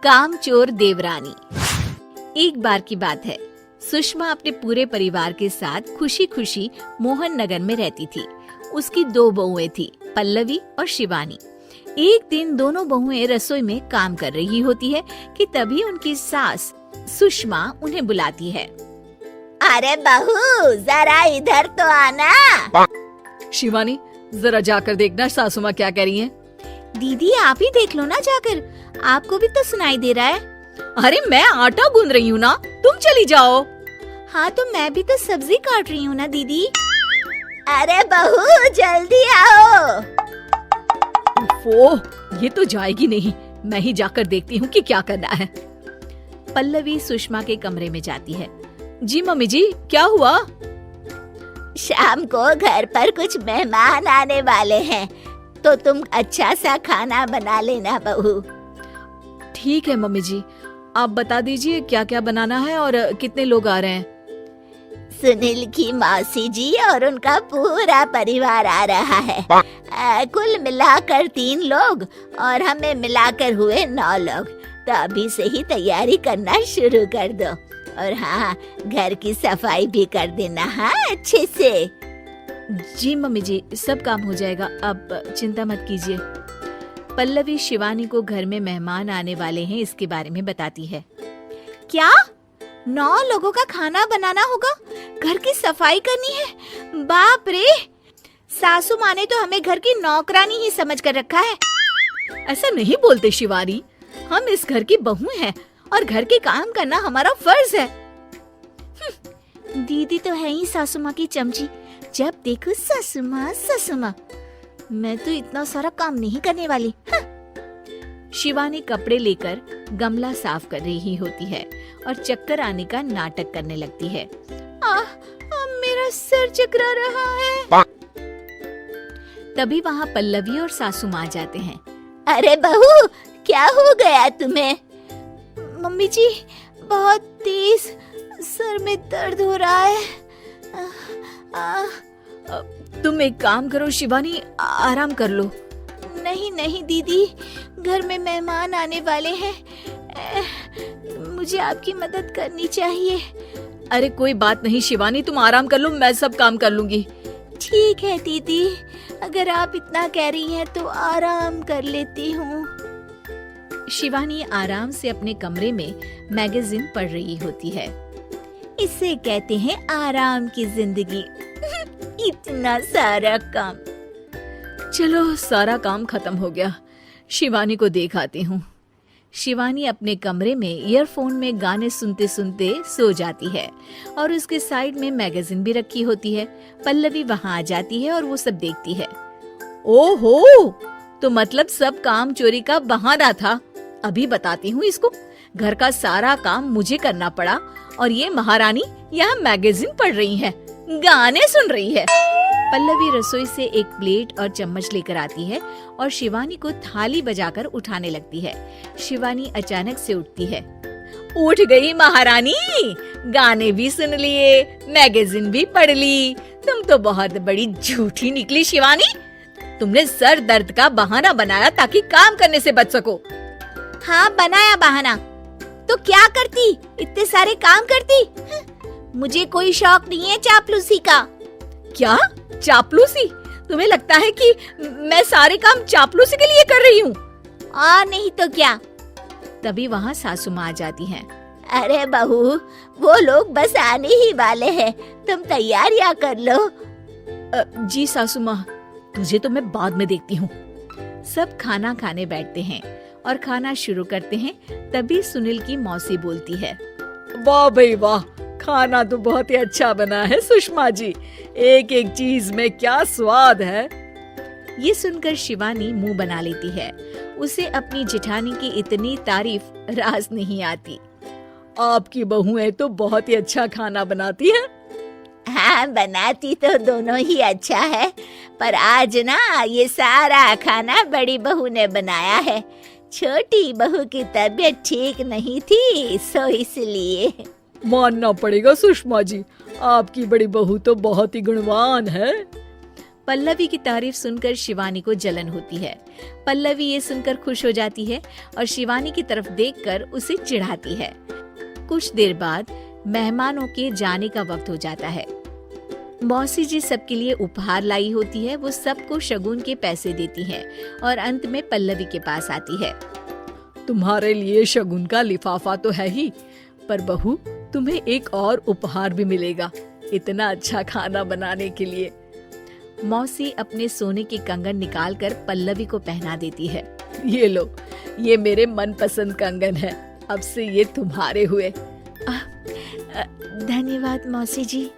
कामचोर देवरानी। एक बार की बात है, सुषमा अपने पूरे परिवार के साथ खुशी खुशी मोहन नगर में रहती थी। उसकी 2 बहुएं थी, पल्लवी और शिवानी। एक दिन दोनों बहुएं रसोई में काम कर रही होती है कि तभी उनकी सास सुषमा उन्हें बुलाती है। अरे बहू, जरा इधर तो आना। शिवानी, जरा जाकर देखना सासू माँ क्या कह रही हैं। दीदी आप ही देख लो ना जाकर, आपको भी तो सुनाई दे रहा है। अरे मैं आटा गूंद रही हूँ ना, तुम चली जाओ। हाँ तो मैं भी तो सब्जी काट रही हूँ ना दीदी। अरे बहू जल्दी आओ। ओह, ये तो जाएगी नहीं, मैं ही जाकर देखती हूँ कि क्या करना है। पल्लवी सुषमा के कमरे में जाती है। जी मम्मी जी, क्या हुआ? शाम को घर पर कुछ मेहमान आने वाले हैं, तो तुम अच्छा सा खाना बना लेना बहू। ठीक है मम्मी जी, आप बता दीजिए क्या क्या बनाना है और कितने लोग आ रहे हैं। सुनील की मौसी जी और उनका पूरा परिवार आ रहा है। कुल मिलाकर 3 लोग और हमें मिलाकर हुए 9 लोग। तो अभी से ही तैयारी करना शुरू कर दो। और हाँ, घर की सफाई भी कर देना, हाँ अच्छे से। जी मम्मी जी, सब काम हो जाएगा, आप चिंता मत कीजिए। पल्लवी शिवानी को घर में मेहमान आने वाले हैं इसके बारे में बताती है। क्या 9 लोगों का खाना बनाना होगा, घर की सफाई करनी है? बाप रे, सासू माँ ने तो हमें घर की नौकरानी ही समझ कर रखा है। ऐसा नहीं बोलते शिवानी, हम इस घर की बहू हैं और घर के काम करना हमारा फर्ज है। दीदी तो है ही सासू माँ की चमची, जब देखो सासू माँ सासू माँ। मैं तो इतना सारा काम नहीं करने वाली। शिवानी कपड़े लेकर गमला साफ कर रही होती है और चक्कर आने का नाटक करने लगती है। मेरा सर चकरा रहा है। तभी वहाँ पल्लवी और सासू माँ जाते हैं। अरे बहू, क्या हो गया तुम्हें? मम्मी जी, बहुत तेज सर में दर्द हो रहा है। तुम एक काम करो शिवानी, आराम कर लो। नहीं नहीं दीदी, घर में मेहमान आने वाले हैं, मुझे आपकी मदद करनी चाहिए। अरे कोई बात नहीं शिवानी, तुम आराम कर लो, मैं सब काम कर लूंगी। ठीक है दीदी, अगर आप इतना कह रही हैं तो आराम कर लेती हूँ। शिवानी आराम से अपने कमरे में मैगजीन पढ़ रही होती है। इसे कहते हैं आराम की जिंदगी। इतना सारा काम। चलो, सारा काम खत्म हो गया, शिवानी को देख आती हूँ। शिवानी अपने कमरे में ईयरफोन में गाने सुनते सुनते सो जाती है और उसके साइड में मैगजीन भी रखी होती है। पल्लवी वहाँ आ जाती है और वो सब देखती है। ओहो, तो मतलब सब काम चोरी का बहाना था। अभी बताती हूँ इसको। घर का सारा काम मुझे करना पड़ा और ये महारानी यहाँ मैगजीन पढ़ रही है, गाने सुन रही है। पल्लवी रसोई से एक प्लेट और चम्मच लेकर आती है और शिवानी को थाली बजाकर उठाने लगती है। शिवानी अचानक से उठती है। उठ गई महारानी, गाने भी सुन लिए, मैगजीन भी पढ़ ली। तुम तो बहुत बड़ी झूठी निकली शिवानी। तुमने सर दर्द का बहाना बनाया ताकि काम करने से बच सको। हाँ, बनाया बहाना, तो क्या करती, इतने सारे काम करती। मुझे कोई शौक नहीं है चापलूसी का। क्या चापलूसी? तुम्हें लगता है कि मैं सारे काम चापलूसी के लिए कर रही हूँ? और नहीं तो क्या। तभी वहाँ सासू माँ आ जाती हैं। अरे बहू, वो लोग बस आने ही वाले हैं, तुम तैयारियां कर लो। जी सासू माँ, तुझे तो मैं बाद में देखती हूँ। सब खाना खाने बैठते हैं और खाना शुरू करते हैं। तभी सुनील की मौसी बोलती है। वाह भाई वाह, खाना तो बहुत ही अच्छा बना है सुषमा जी, एक एक चीज में क्या स्वाद है। ये सुनकर शिवानी मुंह बना लेती है। उसे अपनी जेठानी की इतनी तारीफ रास नहीं आती। आपकी बहुएं तो बहुत ही अच्छा खाना बनाती हैं। हाँ, बनाती तो दोनों ही अच्छा है, पर आज ना ये सारा खाना बड़ी बहू ने बनाया है। छोटी बहू की तबीयत ठीक नहीं थी, सो इसलिए। मानना पड़ेगा सुषमा जी, आपकी बड़ी बहू तो बहुत ही गुणवान है। पल्लवी की तारीफ सुनकर शिवानी को जलन होती है। पल्लवी ये सुनकर खुश हो जाती है और शिवानी की तरफ देखकर उसे चिढ़ाती है। कुछ देर बाद मेहमानों के जाने का वक्त हो जाता है। मौसी जी सबके लिए उपहार लाई होती है। वो सबको शगुन के पैसे देती है और अंत में पल्लवी के पास आती है। तुम्हारे लिए शगुन का लिफाफा तो है ही, पर बहू तुम्हें एक और उपहार भी मिलेगा इतना अच्छा खाना बनाने के लिए। मौसी अपने सोने के कंगन निकालकर पल्लवी को पहना देती है। ये लो, ये मेरे मनपसंद कंगन है, अब से ये तुम्हारे हुए। धन्यवाद मौसी जी।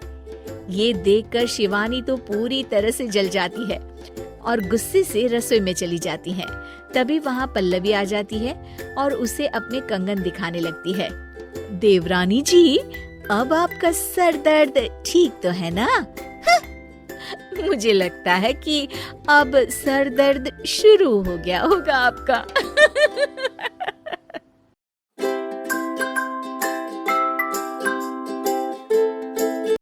ये देखकर शिवानी तो पूरी तरह से जल जाती है और गुस्से से रसोई में चली जाती है। तभी वहाँ पल्लवी आ जाती है और उसे अपने कंगन दिखाने लगती है। देवरानी जी, अब आपका सर दर्द ठीक तो है ना? मुझे लगता है कि अब सर दर्द शुरू हो गया होगा आपका।